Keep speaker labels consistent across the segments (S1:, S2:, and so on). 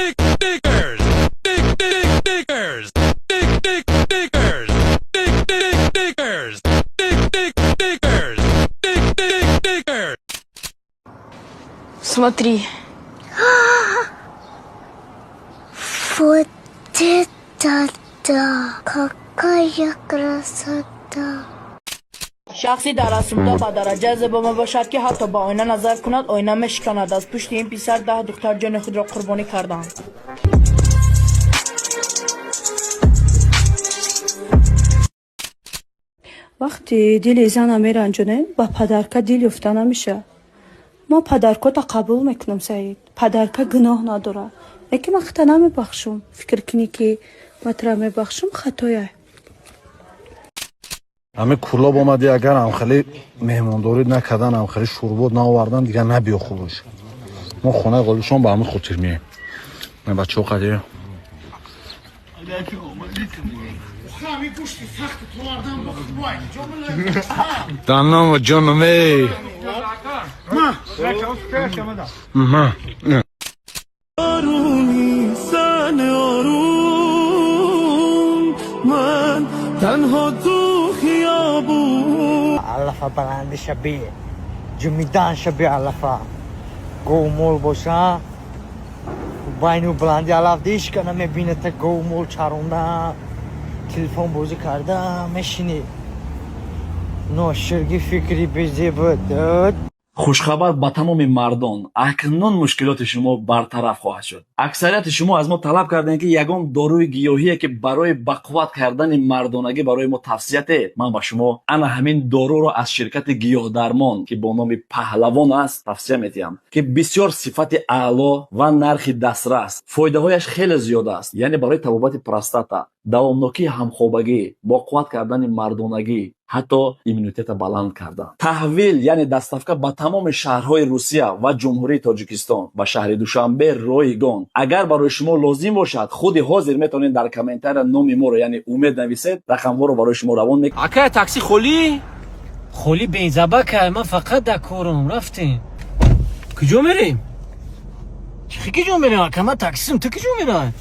S1: Diggers. Diggers. Diggers. Diggers. Diggers.
S2: Смотри.
S3: Вот это да! Какая красота!
S4: شخصی در اسمدا با درجه زبان باشد که حتی با آینه نظر کند آینه مشکند. از پشت این پسر 10 دختر جان خود را قربانی کردند.
S5: وقتی دل زن میرنجونه با پدرکا دل افته نمیشه. ما پدرکا تا قبول میکنم سعید. پدرکا گناه نداره. یکی من خطا نمیبخشم. فکر کنی که من ترا میبخشم خطایه.
S6: همه کلاب اومدی اگر هم خیلی مهمانداری نکردن هم خیلی شوربات نآوردن دیگه نبیا خوبش. ما خونه قلیشون با همه خودتیر میه. من بچه ها قدیه. دانم و جانمه ما
S7: آرومی سن آروم من تنها تو خیابون
S8: علفا بلند شبیه جمیدان شبیه علفا گومول باشه باینو بلندی علف دیش کنه میبینه تا گومول چرونده تلفن بازی کرده میشینی ناشرگی فکری بیزی بود.
S9: خوشخبر با تمام مردان اکنون مشکلات شما برطرف خواهد شد. اکثریت شما از ما طلب کردن که یگان داروی گیاهی که برای بقوت کردن مردانگی برای ما توصیته. من با شما انا همین دارو رو از شرکت گیاه درمان که با نام پهلوان است توصیه میتیم که بسیار صفت اعلا و نرخ دسترس. فایده هایش خیلی زیاد است. یعنی برای تبابت پروستاتا، دوامناکی همخوابگی، بقوت کردن مردانگی، حتی ایمنیتت بلند کردن. تحویل یعنی دستافکه با تمام شهرهای روسیه و جمهوری تاجیکستان و شهر دوشنبه رایگان. اگر برای شما لازم باشد خود حاضر میتونید در کامنتر نام ما رو یعنی امید نویسید، رقم رو برای شما روان میکنم.
S7: اکه تاکسی خولی
S10: بنزبه که من فقط در کارم رفتیم. کجا میریم؟ چی کجا میریم؟ اکه من تاکسیم تو کجا میریم؟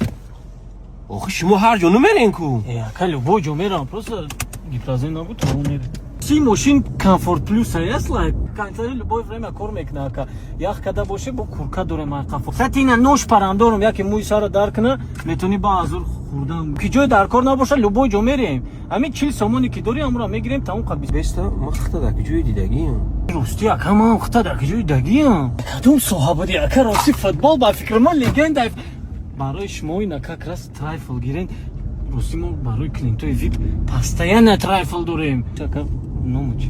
S7: آخه شما هر جا نمیرین کو
S10: اکه لبو جا میرم پروسا گیپلازه نبود تو میریم. سی ماشین کامفورت پلوس هست لایک کانتری لبوی فریم کار میکنه اکه یخ کده باشه با کورکا دوره ما کامفورت ساتینا نوش پراندورم یکی موی سارا دار کنه میتونی با ازور خوردم کی جای در کار نباشه لبو جا میریم. همین 40 سامانی که دوری امرا میگیریم تا اون قبیس
S7: بستا ما خطا در کجای دیدگیم
S10: راستی اکه ما خطا در کجای دیدگیم کدوم صحابه دی اکه راستی فوتبال با فکر من لگند برای شما این اکه کراس ترایفل گیرین راستی ما برای کلینتوی ویپ پاستایان ترایفل داریم چکه نامو چی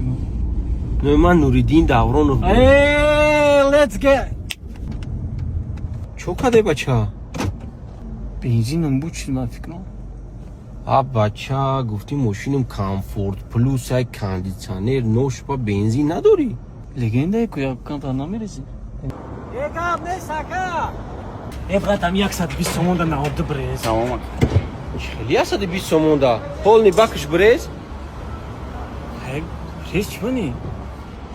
S10: ما
S7: من نوریدین دوران
S10: ای لیتس گت
S7: چو کده بچه
S10: بنزینم بود چی من فکر کنم
S7: بچه گفتی ماشینم کامفورت پلوس های کاندیشنر نوش با بنزین نداری
S10: لگنده که کم تا نمیرسی یکم نیست اکا افقط هم 120 سومون در نهاد بریز
S7: تمام خیلی هست 120 سومون در پول نی بکش بریز
S10: بریز چی بانی؟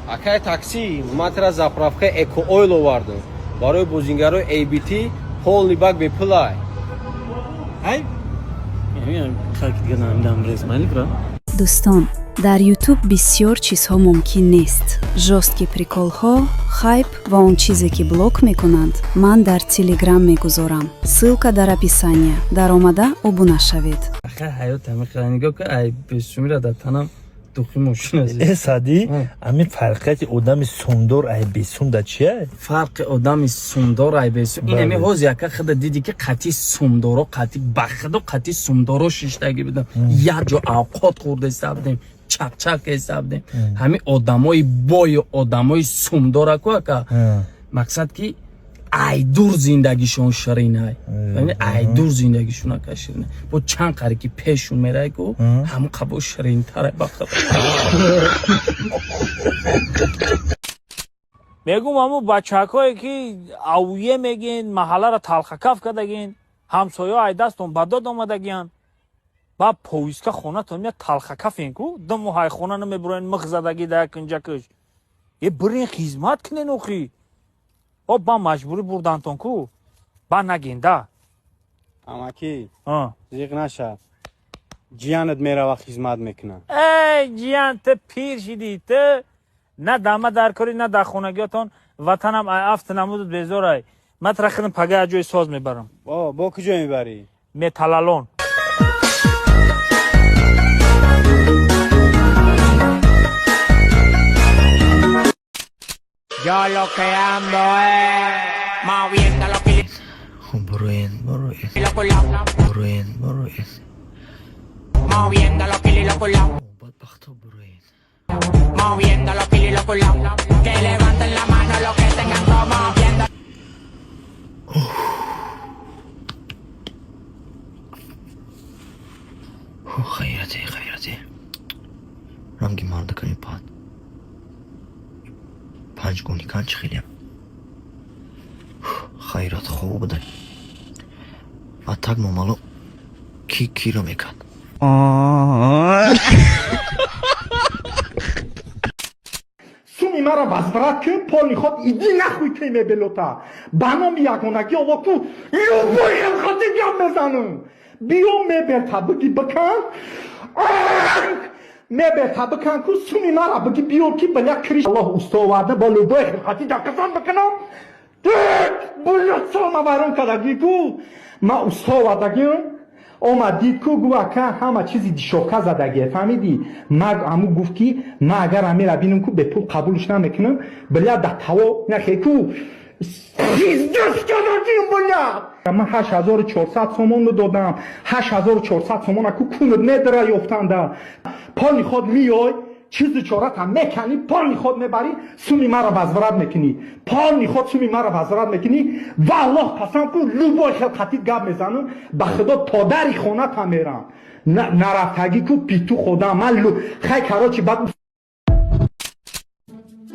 S7: اکای تاکسی ما ترا زپرافکه اکو اویل آوردم برای بوزینگرای ای بی تی پول نی بک به پلای
S10: های؟ یعنی خاک دیگه نمیدم بریز مالیک را؟
S11: دوستان дар ютуб бисёр чизҳо мумкин нест. жостки приколҳо, хайп ва он чизе ки блок мекунанд ман дар телеграм мегузорам. ссилка дар описания. даромада обуна шавед.
S10: аха ҳаёт ҳамин нигоҳ ки ай бесумира дар танам духи мошин аст.
S12: сади ами фарқияти одами сундор ай бесумда чия?
S10: фарқи одами сундор ай бесум инами ҳоз яка худа диди ки қати сумдоро қати бахудо қати сумдоро шиштаги будам як ҷо авқот хӯрда истабдем чак истабдем ҳамин одамои бою одамои сумдора ку ака мақсад ки айдур зиндагишон ширинай яъне айдур зиндагишон ака ширинай бо чанд қари ки пешшун мерай ку ҳамон қабо ширинтара бахтар
S13: мегум ҳамун бачакое ки авуе мегин маҳалларо талхакаф кардагин ҳамсоё айдастон ба дод омадагиян ба повиска хонатон я талхакафен ку дому ҳай хона намебуроен мих задаги да як инҷакаш е бирин хизмат кинен охи ба маҷбурӣ бурдантон ку ба нагин да
S7: амаки
S13: а
S7: зиқ наша ҷиянат мерава хизмат мекунад
S13: эй ҷиян ту пир шидӣ ту на дама дар кори на дар хонагиётон ватанам афт намудут безорай ман трахидам пага ҷои соз мебарам
S7: бо куҷо мебарӣ
S13: металалон
S8: Yo lo que ando es moviendo los kilos. Moviendo los kilos y los culados. Moviendo los kilos y los culados. Que levanten la mano los que tengan como moviendo. خیرتی رنگی مرده کنی پاد 5 گونی کنچ خیلیم خیرات خوب بودن و تک مامالو کی رو میکن
S2: سومی مرا وزبرد که پالی خود ایدی نخوی که میبلوتا بنا میگونگی آواکو لوبوی خواهی گم بزنم بیو میبل تا بگی بکن میبل تا بکن که سومی مرا بگی بیو که بلیا کریش الله استوارده با لوبوی خواهی دکتان بکنم دک بلیا سالما وارون کدگی که ما استواردگیم اومدید که گو اکا همه چیزی دیشوکا زدگیه فهمیدی ما همو گفت که ما اگر همه را بینم که به پول قبولش نمیکنم بلیا در تاو نخی که 13 کدگیم بلیا من 8400 سومون رو دادم 8400 سومون اکو کند نداره یفتنده پالی خود میای چیزی چارت هم میکنی پالی خود میبری سومی مرا وزورت میکنی پالی خود سومی مرا وزورت میکنی والله قسم که لوبای خلقتی گب میزنم به خدا تا دری خونت هم میرم نرفتگی که پیتو خودم من خیلی کراچی بعد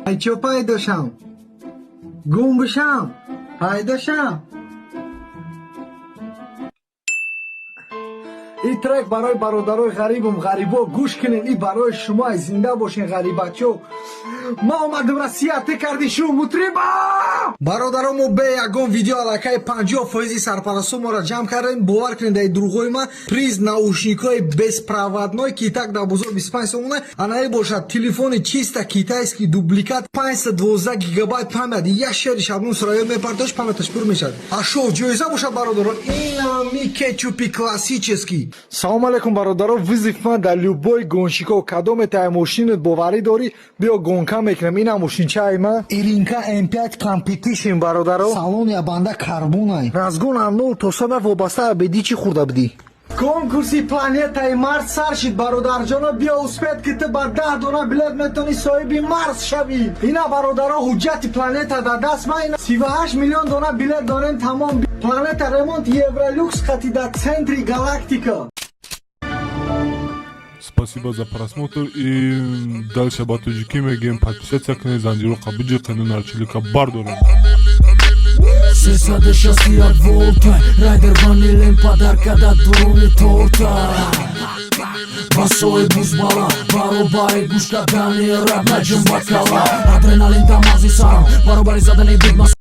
S14: ای چو پیداشم گم بشم پیداشم این ترک برای برادرای غریبم غریبا گوش کنین این برای شما زنده باشین غریبچو ما اومدم را سیاته کردی شو مطربا برادرامو به یگان ویدیو علاقه 50 فایزی سرپرستو ما را جمع کردیم باور کنین در دروغوی ما پریز наушникой безпроводной китак да бузур 25 сомона анай бошад телефони чиста китайский дубликат 512 гигабайт памяти я шери шаблон сраёл мепартош памяташ пур мешад а шо ҷоиза бошад бародаро инами кетчупи классический салом алейкум бародаро вызов ман дар любой гонщиков кадоме тай мошинат боварӣ дорӣ биё гонка мекунам ина мошин чай ма иринка M5 competition бародаро салон ябанда карбонай разгон аз 0 то 100 вобаста беди чӣ хурда будӣ конкурси планетаи марс сар шид бародарҷоно биё успед ки ту ба 10 дона билет метавонӣ соҳиби марс шавӣ ина бародаро ҳуҷҷати планета дар даст ма 38 миллион дона билет дорем тамом планета ремонт евролюкс хати дар центри галактика
S15: Спасибо за просмотр и дальше батуджики мегем подписаться к Занжиру Кабуджи канал Чилика Бардора.
S16: Сесаде шасият волта Райдер ванилен подарка да дуруни торта Басои бузбала Баробари гушка дани раб наҷм бакала Адреналин тамази сарам Баробари задани бигмас